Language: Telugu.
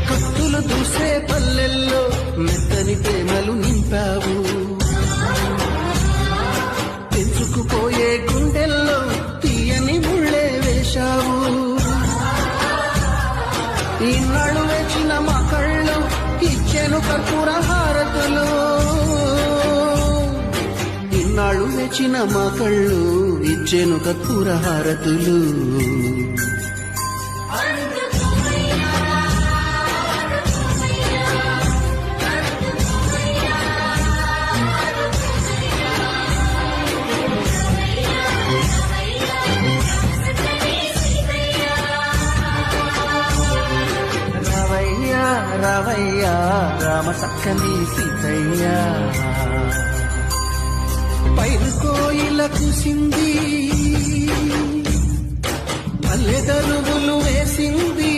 కత్తులు దూసే పల్లెల్లో మెత్తని ప్రేమలు నింపావు. తెంచుకుపోయే గుండెల్లో తీయని ముళ్ళే వేశావు. ఇన్నాళ్ళు వేచిన మా కళ్ళు ఇచ్చెను కర్పూర హారతులు. ఇన్నాళ్ళు వేచిన మా కళ్ళు ఇచ్చెను కర్పూర హారతులు. రావయ్యా రామ సక్కని సీతయ్యా. పైరు కోయిల కుసింది, పల్లె దరువులు వేసింది.